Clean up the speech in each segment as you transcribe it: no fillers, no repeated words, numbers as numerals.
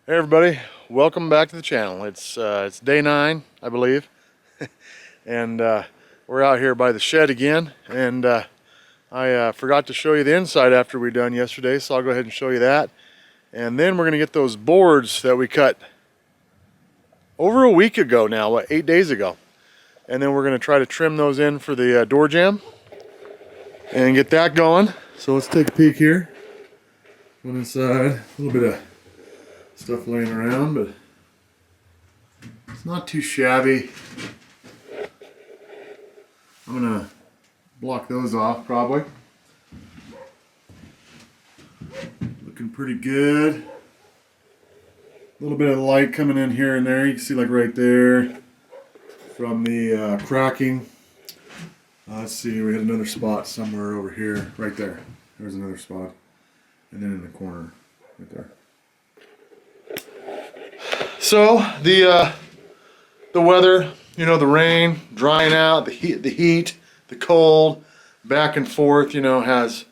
Hey everybody, welcome back to the channel. It's day 9, I believe, and we're out here by the shed again. And I forgot to show you the inside after we done yesterday, so I'll go ahead and show you that. And then we're gonna get those boards that we cut over a week ago now, 8 days ago. And then we're gonna try to trim those in for the door jamb and get that going. So let's take a peek here. One inside, a little bit of stuff laying around, but it's not too shabby. I'm gonna block those off probably. Looking pretty good. A little bit of light coming in here and there. You can see like right there from the cracking. Let's see, we had another spot somewhere over here. Right there. There's another spot. And then in the corner right there. So the weather, you know, the rain, drying out, the heat, the cold, back and forth, you know, has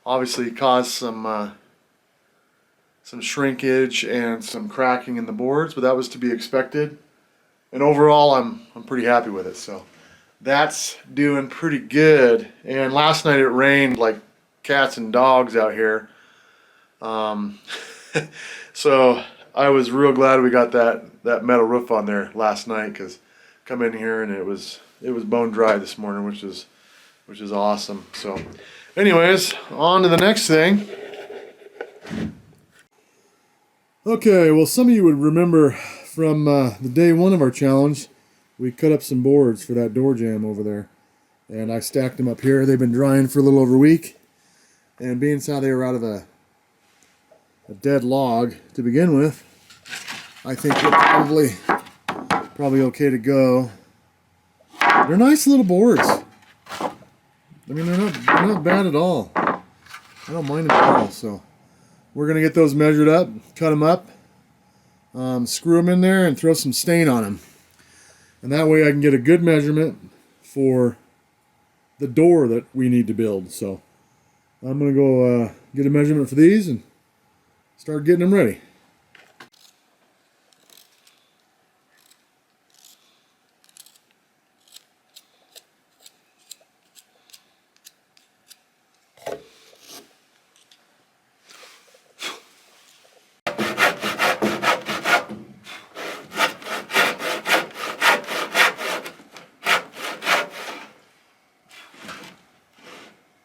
obviously caused some shrinkage and some cracking in the boards, but that was to be expected. And overall, I'm pretty happy with it. So that's doing pretty good. And last night it rained like cats and dogs out here. So I was real glad we got that metal roof on there last night, because come in here and it was bone dry this morning, which is awesome. So anyways, on to the next thing. Okay, well, some of you would remember from the day 1 of our challenge, we cut up some boards for that door jamb over there, and I stacked them up here. They've been drying for a little over a week, and being as how they were out of a dead log to begin with, I think they're probably okay to go. They're nice little boards. I mean, they're not bad at all. I don't mind them at all. So we're gonna get those measured up, cut them up, screw them in there, and throw some stain on them. And that way I can get a good measurement for the door that we need to build. So I'm gonna go get a measurement for these and start getting them ready.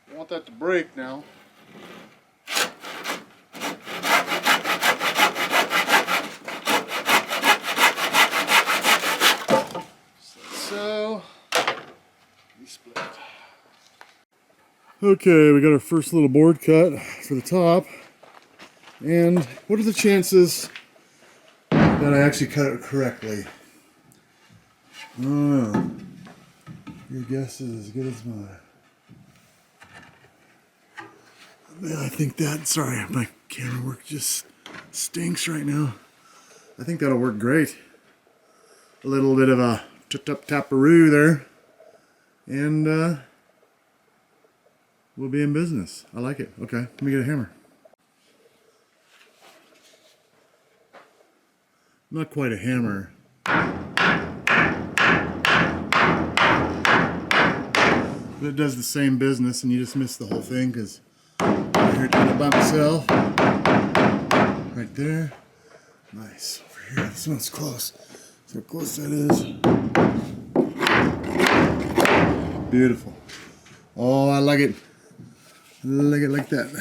I want that to break now. So, split. Okay, we got our first little board cut for the top. And what are the chances that I actually cut it correctly? Oh, your guess is as good as mine. Man, I think that, sorry, my camera work just stinks right now. I think that'll work great. A little bit of a taparoo there, and we'll be in business. I like it. Okay, let me get a hammer. Not quite a hammer. But it does the same business, and you just miss the whole thing because I'm here doing it by myself. Right there. Nice. Over here, this one's close. See how close that is. Beautiful. Oh, I like it. Like it like that.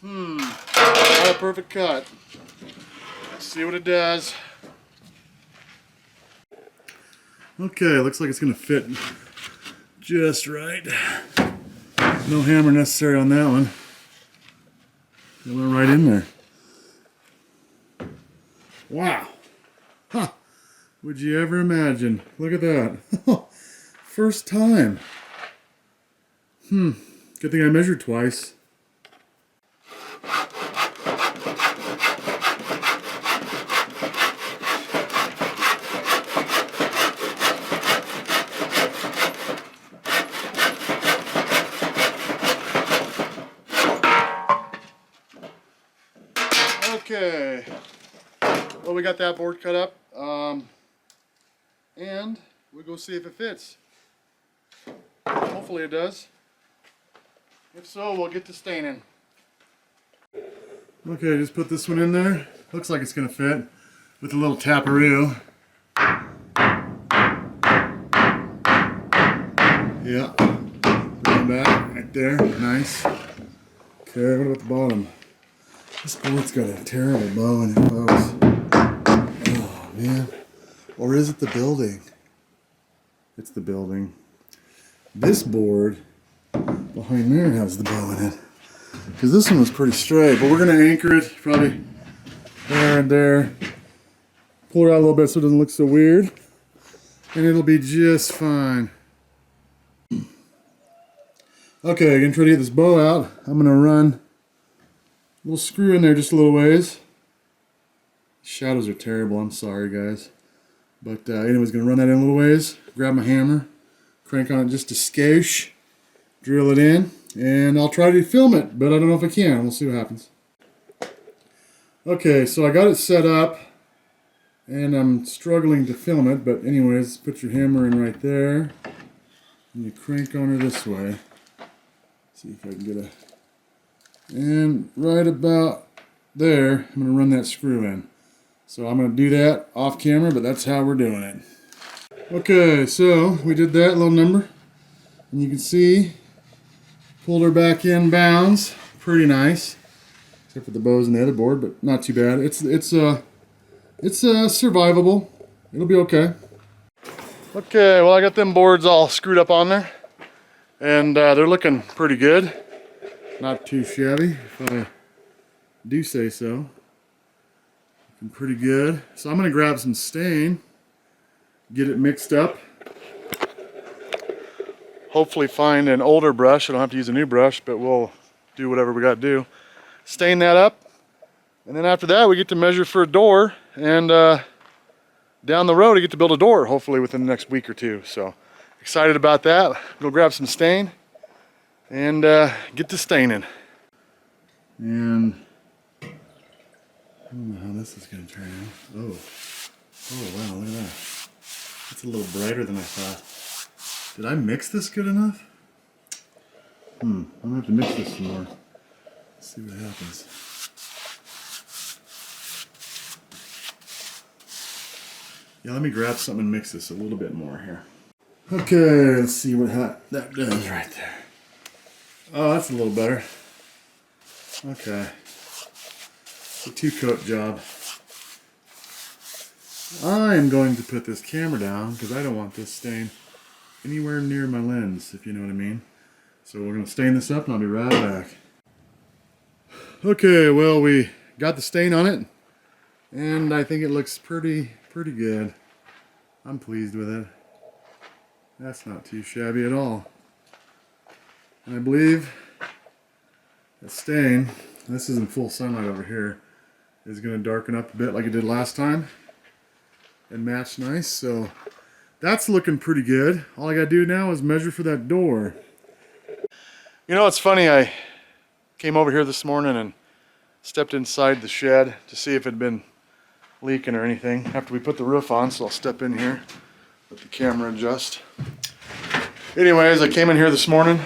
Not a perfect cut. Let's see what it does. Okay, looks like it's gonna fit just right. No hammer necessary on that one. It went right in there. Wow. Huh. Would you ever imagine? Look at that. First time. Good thing I measured twice. Okay, well, we got that board cut up, and we'll go see if it fits. Hopefully it does. If so, we'll get to staining. Okay, just put this one in there. Looks like it's gonna fit with a little taparoo. Yeah, bring it back right there, nice. Okay, what about the bottom? This board's got a terrible bow in it, folks. Oh, man. Or is it the building? It's the building. This board behind there has the bow in it. Because this one was pretty straight, but we're going to anchor it probably there and there. Pull it out a little bit so it doesn't look so weird. And it'll be just fine. Okay, I'm going to try to get this bow out. I'm going to run a little screw in there just a little ways. Shadows are terrible, I'm sorry guys. But anyways, gonna run that in a little ways, grab my hammer, crank on it just a skosh, drill it in, and I'll try to film it, but I don't know if I can. We'll see what happens. Okay, so I got it set up, and I'm struggling to film it, but anyways, put your hammer in right there, and you crank on her this way. See if I can get a... And right about there, I'm going to run that screw in. So I'm going to do that off camera, but that's how we're doing it. Okay, so we did that little number. And you can see, pulled her back in bounds. Pretty nice. Except for the bows and the other board, but not too bad. It's survivable. It'll be okay. Okay, well I got them boards all screwed up on there. And they're looking pretty good. Not too shabby, if I do say so. Looking pretty good. So I'm going to grab some stain, get it mixed up. Hopefully find an older brush. I don't have to use a new brush, but we'll do whatever we got to do. Stain that up, and then after that we get to measure for a door, and down the road I get to build a door, hopefully within the next week or two. So excited about that. Go grab some stain and get to staining. And I don't know how this is going to turn out. Oh wow, look at that. It's a little brighter than I thought. Did I mix this good enough? I'm going to have to mix this some more. Let's see what happens. Yeah, let me grab something and mix this a little bit more here. Okay, let's see what that does right there. Oh, that's a little better. Okay. It's a two-coat job. I'm going to put this camera down because I don't want this stain anywhere near my lens, if you know what I mean. So we're going to stain this up and I'll be right back. Okay, well, we got the stain on it and I think it looks pretty good. I'm pleased with it. That's not too shabby at all. And I believe that stain, this is in full sunlight over here, is going to darken up a bit like it did last time and match nice. So that's looking pretty good. All I got to do now is measure for that door. You know, it's funny, I came over here this morning and stepped inside the shed to see if it had been leaking or anything after we put the roof on, so I'll step in here, let the camera adjust. Anyways, I came in here this morning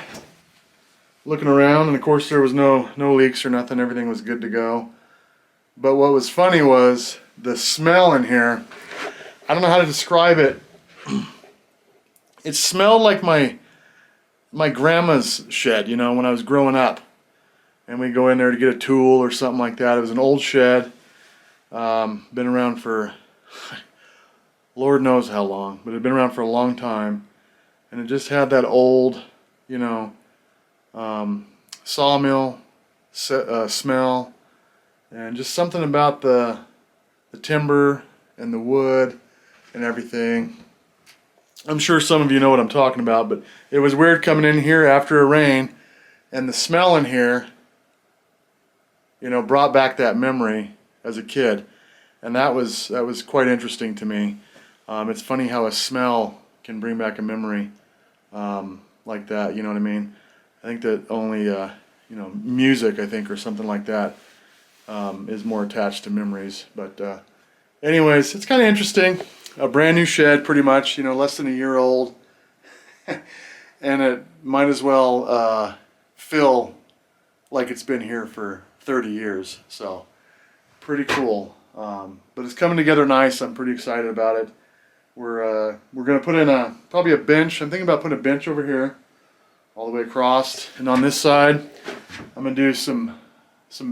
looking around, and of course there was no leaks or nothing. Everything was good to go. But what was funny was the smell in here. I don't know how to describe it. It smelled like my grandma's shed, you know, when I was growing up. And we go in there to get a tool or something like that. It was an old shed. Been around for Lord knows how long, but it had been around for a long time. And it just had that old, you know, sawmill smell, and just something about the timber and the wood and everything. I'm sure some of you know what I'm talking about, but it was weird coming in here after a rain, and the smell in here, you know, brought back that memory as a kid, and that was quite interesting to me. It's funny how a smell can bring back a memory like that. You know what I mean? I think that only you know, music, I think, or something like that is more attached to memories. But anyways, it's kind of interesting. A brand new shed, pretty much. You know, less than a year old, and it might as well feel like it's been here for 30 years. So pretty cool. But it's coming together nice. I'm pretty excited about it. We're gonna put in probably a bench. I'm thinking about putting a bench over here, all the way across, and on this side, I'm gonna do some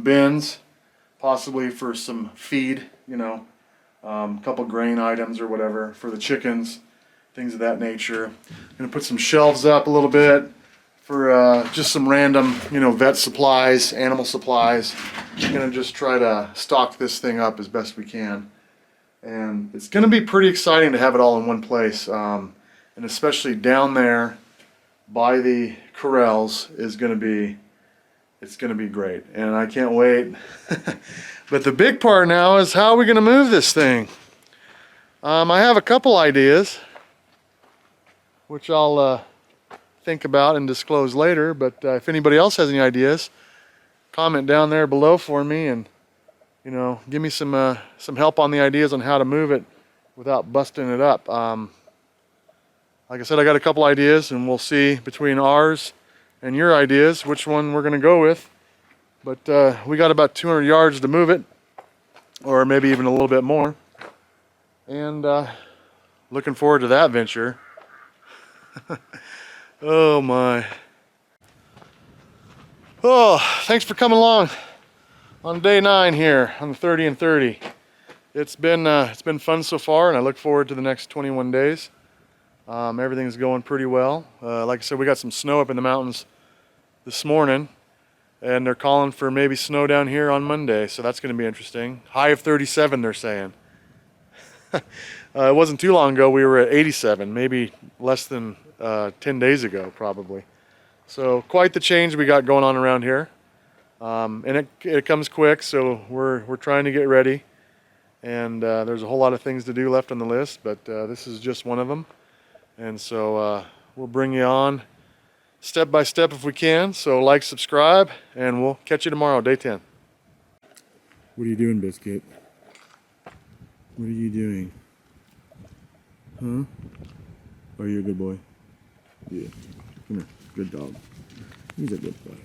bins, possibly for some feed. You know, a couple grain items or whatever for the chickens, things of that nature. I'm gonna put some shelves up a little bit for just some random, you know, vet supplies, animal supplies. I'm gonna just try to stock this thing up as best we can. And it's going to be pretty exciting to have it all in one place, and especially down there by the corrals is going to be, it's going to be great, and I can't wait. But the big part now is how are we going to move this thing. I have a couple ideas, which I'll think about and disclose later, but if anybody else has any ideas, comment down there below for me, and you know, give me some help on the ideas on how to move it without busting it up. Like I said, I got a couple ideas, and we'll see between ours and your ideas which one we're going to go with. But we got about 200 yards to move it, or maybe even a little bit more. And looking forward to that venture. Oh my. Oh, thanks for coming along on day 9 here on the 30 and 30. It's been fun so far, and I look forward to the next 21 days. Everything's going pretty well. Like I said, we got some snow up in the mountains this morning, and they're calling for maybe snow down here on Monday, so that's going to be interesting. High of 37, they're saying. It wasn't too long ago we were at 87, maybe less than 10 days ago probably. So quite the change we got going on around here. And it comes quick, so we're trying to get ready, and there's a whole lot of things to do left on the list, but this is just one of them. And so we'll bring you on step by step if we can. So like, subscribe, and we'll catch you tomorrow, day 10. What are you doing, Biscuit? What are you doing? Huh? Are you a good boy? Yeah. Come here. Good dog. He's a good boy.